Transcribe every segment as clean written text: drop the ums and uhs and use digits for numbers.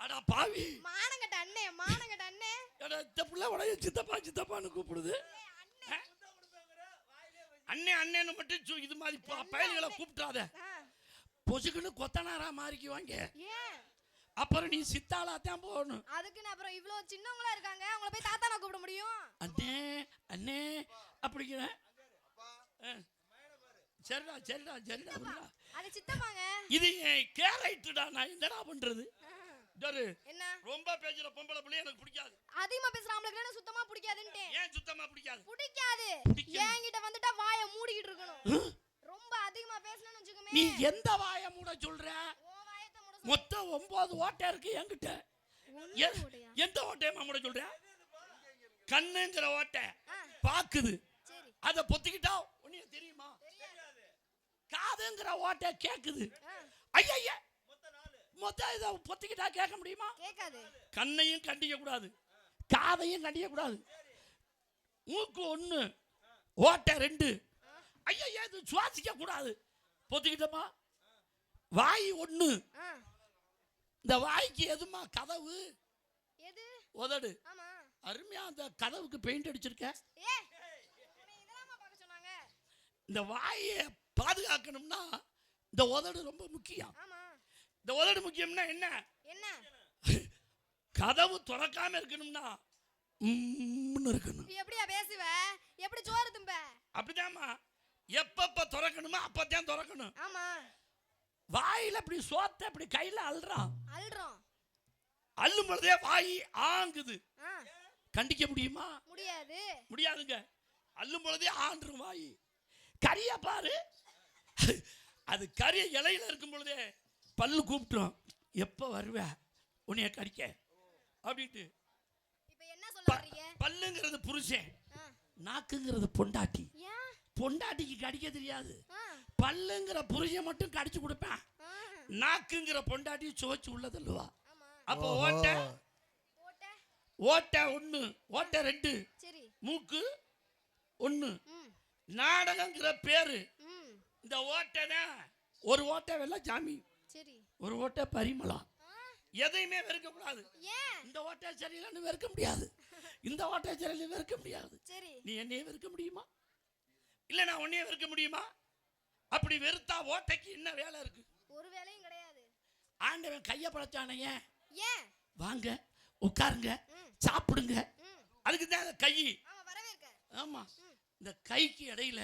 அடா பாவி, மானங்கட்ட அண்ணே, மானங்கட்ட அண்ணே. அடா இந்த புள்ள உடைய சித்தப்பா சித்தப்பான்னு கூப்பிடுது. அண்ணே அண்ணேன்னு மட்டும் இது மாதிரி பயல்களை கூப்பிட்டாத. பொசுக்குன்னு கொத்தனாரா மாறிக்குவாங்க. ஏன்? அப்புறம் நீ சித்தாளா தான் போகணும். அதுக்குன்னு அப்புறம் இவ்ளோ சின்னவங்களா இருக்காங்க, அவங்கள போய் தாத்தா நான் கூப்பிட முடியும்? அண்ணே அண்ணே அப்படிங்கிற. சரிடா சரிடா சரிடா. அது சித்தப்பாங்க. இது கேரைட்டுடா, நான் என்னடா பண்றது? என்ன ரொம்ப பேசுற பொம்பளை பிள்ளை எனக்கு பிடிக்காது. அதிகமா பேசுற ஆம்பளைக்கு சுத்தமா பிடிக்காதுன்ட்டே. ஏன் சுத்தமா பிடிக்காது? பிடிக்காது. என்கிட்ட வந்துட்டா வாயை மூடிக்கிட்டு இருக்கணும். ரொம்ப அதிகமா பேசணும்னு வெச்சுக்கமே. நீ எந்த வாயை மூட சொல்ற? மொத்தம் 9 ஓட்டை இருக்கு என்கிட்ட. எந்த ஓட்டையை மூட சொல்ற? கண்ணுங்கிற ஓட்டை பாக்குது, அத பொத்திக்கிட்டா உனக்கு தெரியுமா? காதுங்கிற ஓட்டை கேக்குது. ஐயா மொத்தம் இதை பொத்திக்கிட்டா கேட்க முடியுமா? கேட்காது. கண்ணையும் கண்டிக்க கூடாது, காதையும் கண்டிக்க கூடாது. மூக்கு 1, ஓட்டை 2. ஐயா இது சுவாசிக்க கூடாது, பொத்திக்கிட்டமா. வாய் 1. இந்த வாய்க்கு எதுமா கதவு? எது? உதடு. ஆமா. அருமையா அந்த கதவுக்கு பெயிண்ட் அடிச்சிருக்க. இதெல்லாம் பார்க்க சொன்னாங்க. இந்த வாயை பாதுகாக்கணும்னா இந்த உதடு ரொம்ப முக்கியம். ஆமா. இந்த உதடு முக்கியம்னா என்ன? என்ன? கதவு திறக்காம இருக்கணும்னா இருக்கணும். எப்படியா பேசுவ? எப்படி சோறு தும்ப? அப்படிதாம்மா, எப்பப்ப திறக்கணுமா அப்பதான் திறக்கணும். ஆமா. வாயில அப்படி சோத்த அப்படி கையில அல்றோம். அள்ளும் பொழுதே வாய் ஆங்குது. கண்டிக்க முடியுமா? முடியாது. முடியாதுங்க. அள்ளும் பொழுதே ஆண்டுரும் வாய். கரிய பாரு, அது கரிய இலையில இருக்கும் பொழுதே பல்லு கூப்பிட்டோம், எப்ப வருவ உன்னைய கடிக்க அப்படின்ட்டு. இப்ப என்ன சொல்ல வர்றீங்க? பல்லுங்கிறது புருஷன், நாக்குங்கிறது பொண்டாட்டி. பொண்டாட்டிக்கு கடிக்க தெரியாது. பல்லுங்கிற புருஷன் மட்டும் கடிச்சு கொடுப்பேன், நாக்குங்கிற பொண்டாட்டி சுவைச்சு உள்ளதல்லுவா. அப்போ ஓட்டை 1, ஓட்டை 2, மூக்கு 1. நாடகங்கிற பேரு. இந்த ஓட்டை ஒரு ஓட்டை வெள்ள சாமி, ஒரு ஓட்டை பரிமளம். எதையுமே வெறுக்க கூடாது. இந்த ஓட்டை சரியில்லைன்னு வெறுக்க முடியாது, இந்த ஓட்டை சரியில்லை வெறுக்க முடியாது. நீ என்னையே வெறுக்க முடியுமா? இல்ல நான் உன்னையே வெறுக்க முடியுமா? அப்படி வெறுத்தா ஓட்டைக்கு என்ன வேலை இருக்கு? ஒரு வேலையும் கிடையாது. ஆண்டவன் கைய படைச்சானே, ஏன் வாங்க உட்காருங்க சாப்பிடுங்க, அதுக்கு தான் கை. ஆமா. இந்த கைக்கு இடையில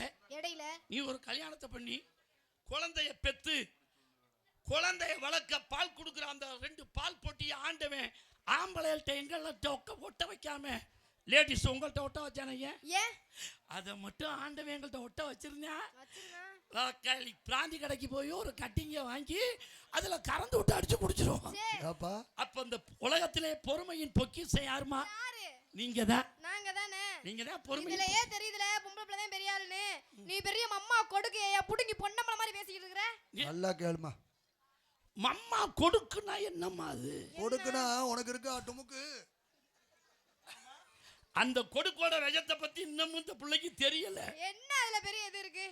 நீ ஒரு கல்யாணத்தை பண்ணி குழந்தைய பெத்து குழந்தைய வளர்க்க பால் கொடுக்குற அந்த 2 பால் போட்டியை ஆண்டவன் ஆம்பளைகள்ட்ட எங்கள்ட்ட ஒட்ட வைக்காம லேடிஸ் உங்கள்கிட்ட ஒட்ட வச்சானே, ஏன் அதை மட்டும் ஆண்டவன் எங்கள்கிட்ட ஒட்ட வச்சிருந்தேன். பிராந்தி கடைக்கு போய் ஒரு கட்டிங்க வாங்கி அதுல கறந்து விட்டு அடிச்சு குடிச்சிருவோம். அப்ப இந்த உலகத்திலே பொறுமையின் பொக்கிஷம் யாருமா? நீங்க தான். நீங்க தான் பொறுமை. இதுலயே தெரியுதுல பொம்பளை பிள்ளை தான் பெரிய ஆளுன்னு. நீ பெரிய மம்மா கொடுக்கையா புடுங்கி பொண்ணம்பள மாதிரி பேசிக்கிட்டு இருக்கற. நல்லா கேளுமா. மம்மா கொடுக்குனா என்னம்மா அது? கொடுக்குனா உனக்கு இருக்கா டுமுக்கு? அந்த கொடுக்கோட விஷத்தை பத்தி இன்னமும் இந்த பிள்ளைக்கு தெரியல. என்ன அதுல பெரிய இது இருக்கு?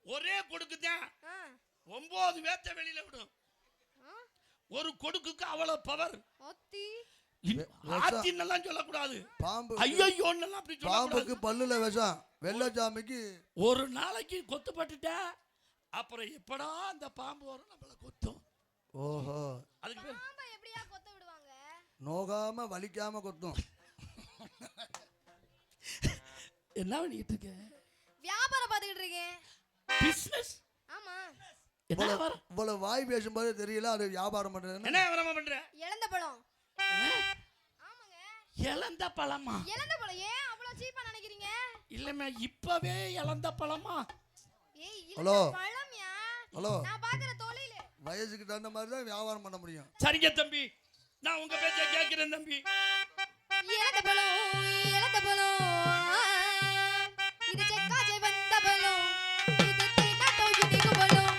ஒரே கொடுக்குதான் 9 வேத்த வெளியில விடும். ஒரு கொடுக்குக்கு அவ்வளவு பவர். ஆத்தின்னெல்லாம் சொல்லக்கூடாது, பாம்பு ஐயோன்னு அப்படி சொல்லக்கூடாது. பாம்புக்கு பல்லுல விஷம், வெள்ளச்சாமிக்கு ஒரு நாளைக்கு கொத்து பட்டுட்ட அப்புறம் எப்படா அந்த பாம்பு வரும் நம்மள கொத்தும். ஓஹோ, அதுக்கு பேர் பாம்பை எப்படியா கொத்த விடுவாங்க? நோகாம வலிக்காம கொத்தும். என்ன பண்ணிட்டு இருக்க? வியாபாரம் பார்த்துக்கிட்டு இருக்கேன். பிசினஸ். ஆமா. இவ்வளவு வாய் பேசும்போது தெரியல அது வியாபாரம் பண்றது. என்ன வியாபாரம் பண்ற? இளந்த பழம். ஆமாங்க. இளந்த பழமா? இளந்த பழம் ஏன் அவ்வளவு சீப்பா நினைக்கிறீங்க? இல்லமே இப்பவே இளந்த பழமா? ஏய் இளந்த பழம்யா. ஹலோ, நான் பாக்குற தொழில வயசுக்கு தகுந்த மாதிரி தான் வியாபாரம் பண்ண முடியும். சரிங்க தம்பி, நான் உங்க பேச்ச கேக்குறேன் தம்பி. இளந்த பழம், இளந்த பழம், இது செக்காஜே வந்த பழம், இது தேனாட்டோ இனிக்கு பழம்,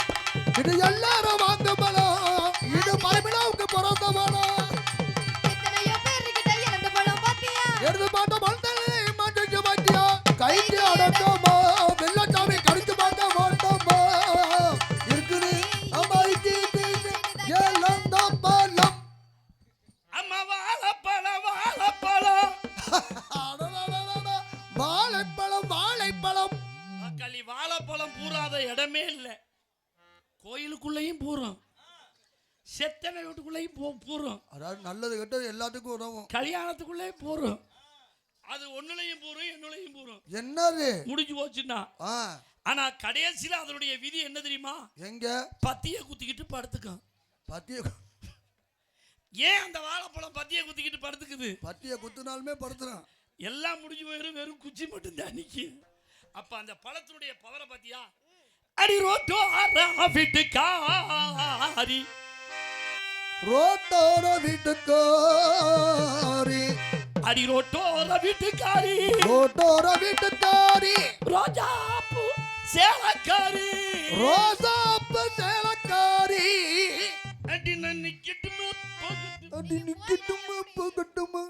இது எல்லாரும் வாங்க பழம், இது பரிமளவுக்கு பிறந்த பழம். எத்தனையோ பேர்கிட்ட இளந்த பழம் பாத்தியா? எடுத்து பார்த்த மண்டலே மாட்டுக்கு மாட்டியா, கைக்கு அடக்கமா வெள்ளச்சாமி கடிச்சு பார்க்க மாட்டோமா இருக்குது அம்மாய்க்கு இளந்த பழம். வித்தியாசமே இல்லை. கோயிலுக்குள்ளேயும் பூரம், செத்தனை வீட்டுக்குள்ளேயும் பூரம். அதாவது நல்லது கெட்டது எல்லாத்துக்கும் உதவும். கல்யாணத்துக்குள்ளே பூரம். அது ஒன்னுலையும் பூரம், என்னுலையும் பூரம். என்னது முடிஞ்சு போச்சுன்னா. ஆனா கடைசியில அதனுடைய விதி என்ன தெரியுமா? எங்க பத்திய குத்திக்கிட்டு படுத்துக்கும். பத்திய ஏன் அந்த வாழைப்பழம் பத்திய குத்திக்கிட்டு படுத்துக்குது? பத்திய குத்துனாலுமே படுத்துறான். எல்லாம் முடிஞ்சு போயிடும், வெறும் குச்சி மட்டும் தான் நிக்கும். அப்ப அந்த பழத்தினுடைய பவரை பத்தியா? அடி ரோட்டோர வீட்டுக்காரி, ரோட்டோர வீட்டுக்காரி, அடி ரோட்டோர வீட்டுக்காரி, ரோட்டோர வீட்டுக்காரி, ரோஜாப்பூ சேலக்காரி, ரோஜாப்பூ சேலக்காரி, அடி நான் நிக்கட்டுமா அடி நிக்கட்டுமா போகட்டுமா?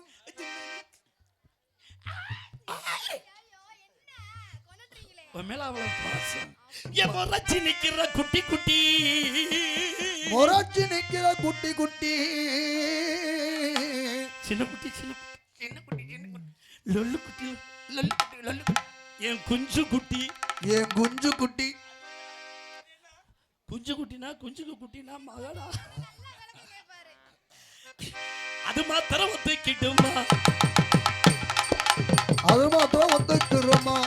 மேல அவ்வளவு பாசம். முறைச்சி நிக்கிற குட்டி குட்டி, முறைச்சி நிக்கிற குட்டி குட்டி, சின்ன குட்டி சின்ன குட்டி சின்ன குட்டி சின்ன குட்டி, லொல்லு குட்டி லொல்லு குட்டி லொல்லு குட்டி, என் குஞ்சு குட்டி, என் குஞ்சு குட்டி. குஞ்சு குட்டினா குஞ்சுக்கு குட்டினா மகடா. அது மாத்திரம் ஒத்துக்கிட்டுமா, அது மாத்திரம் ஒத்துக்கிறோமா,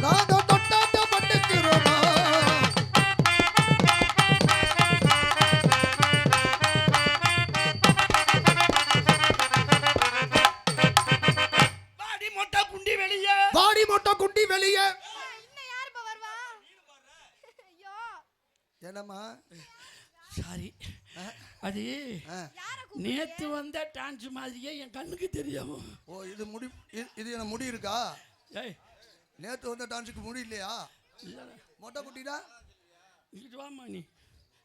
நாங்க தொட்டாட்ட பட்டுக்கிறோமா? வாடி மொட்டை குண்டி வெளியே, வாடி மொட்டை குண்டி வெளியே. என்னம்மா? சாரி, அது நேத்து வந்த டான்ஸ் மாதிரியே என் கண்ணுக்கு தெரியாம. ஓ இது முடி, இது என்ன முடி இருக்கா? ஏய், நேத்து வந்த டான்ஸுக்கு முடி இல்லையா? மொட்டை குட்டிடா. இங்கிட்டு வாமா நீ.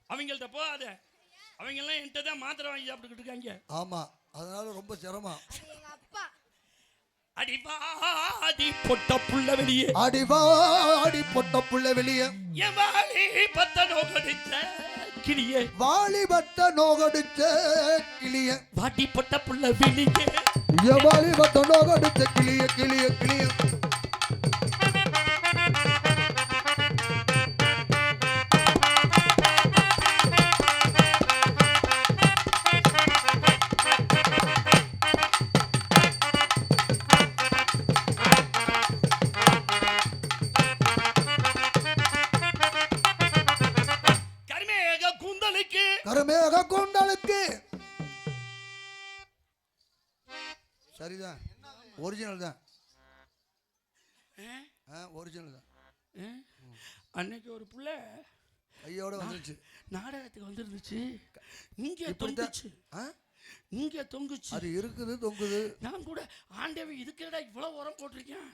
அவங்கள்ட்ட போகாத, அவங்க எல்லாம் என்கிட்ட தான் மாத்திரை வாங்கி சாப்பிட்டுக்கிட்டு இருக்காங்க. ஆமா, அதனால ரொம்ப சிரமம். அடிவாடி பொட்ட புள்ள வெளியே, அடிவாடி பொட்ட புள்ள வெளியே, என் வாலி பத்த நோகடிச்ச கிளியே, வாலி பத்த நோகடிச்ச கிளியே, வாட்டி பொட்ட புள்ள வெளியே, என் வாலி பத்த நோகடிச்ச கிளியே கிளியே கிளியே. கருமேக கூந்தலுக்கு. சரிதான், ஒரிஜினல் தான், ஒரிஜினல் தான். அன்னைக்கு ஒரு புள்ள கையோட வந்துருச்சு, நாடகத்துக்கு வந்துருந்துச்சு. இங்கே தொங்குச்சு, இங்கே தொங்குச்சு. அது இருக்குது தொங்குது. நான் கூட ஆண்டவன் இதுக்கேடா இவ்வளவு உரம் போட்டிருக்கேன்.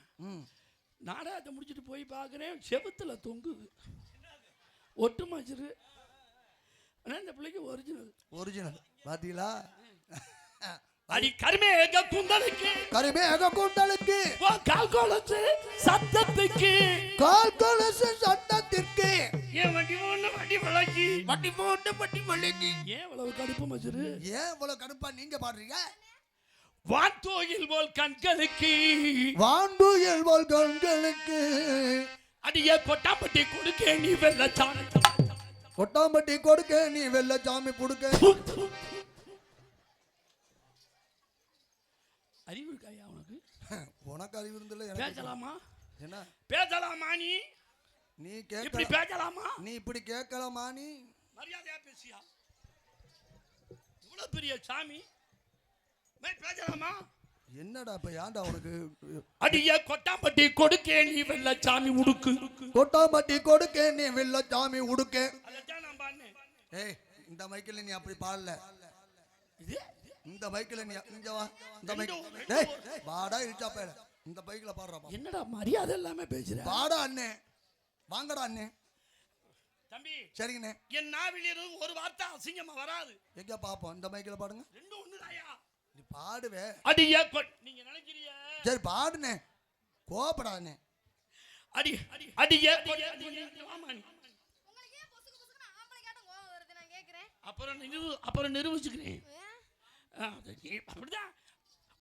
நாடகத்தை முடிச்சுட்டு போய் பார்க்குறேன், செபத்துல தொங்குது, ஒட்டு மாச்சிரு. ஆனா இந்த பிள்ளைக்கு ஒரிஜினல், ஒரிஜினல் பாத்தீங்களா? அடி கருமேக கூந்தலுக்கு, கருமேக கூந்தலுக்கு, கால் கொலுசு சத்தத்துக்கு, கால் கொலுசு சத்தத்திற்கு, ஏன் வண்டி போன வண்டி வளைக்கி, வண்டி போட்டு வண்டி வளைக்கி. ஏன் இவ்வளவு கடுப்பு மச்சுரு? ஏன் இவ்வளவு கடுப்பா நீங்க பாடுறீங்க? வான்தோயில் போல் கண்களுக்கு, வான்புயல் போல் கண்களுக்கு, அடிய கொட்டாம்பட்டி கொடுக்க நீ வெள்ளச்சாமி, கொட்டாம்பட்டி கொடுக்க நீ வெள்ளச்சாமி புடுக்க. அறிவு இருக்காயா உனக்கு? உனக்கு அறிவு இருந்தல, பேசலாமா? என்ன பேசலாமா? நீ நீ இப்படி பேசலாமா? நீ இப்படி கேட்கலாமா? நீ மரியாதையா பேசியா? இவ்வளவு பெரிய சாமி பேசலாமா? என்னடா இப்ப ஏன்டா உனக்கு? அடிய கொட்டாம்பட்டி கொடுக்க நீ வெள்ளச்சாமி உடுக்கு, கொட்டாம்பட்டி கொடுக்க நீ வெள்ளச்சாமி உடுக்க. அதான் நான் பாடுனேன். ஏய், இந்த மைக்கில் நீ அப்படி பாடல. இந்த மைக்கில் நீ இங்க வா, இந்த மைக். டேய் பாடா இழுச்சா பேட, இந்த பைக்ல பாடுறா. என்னடா மரியாதை இல்லாம பேசுற? பாடா அண்ணே, வாங்கடா அண்ணே. தம்பி சரிங்கண்ணே. என் நாவிலிருந்து ஒரு வார்த்தை அசிங்கமா வராது. எங்க பாப்போம், இந்த மைக்கில் பாடுங்க. ரெண்டு ஒண்ணுதாயா? நீ பாடுவே. அடிய நீங்க நினைக்கிறீங்க? சரி பாடுனே, கோபப்படாதே. அடி அடிய ஆமா நீ அப்புறம் நிரூபிச்சுக்கிறேன். அப்படிதான்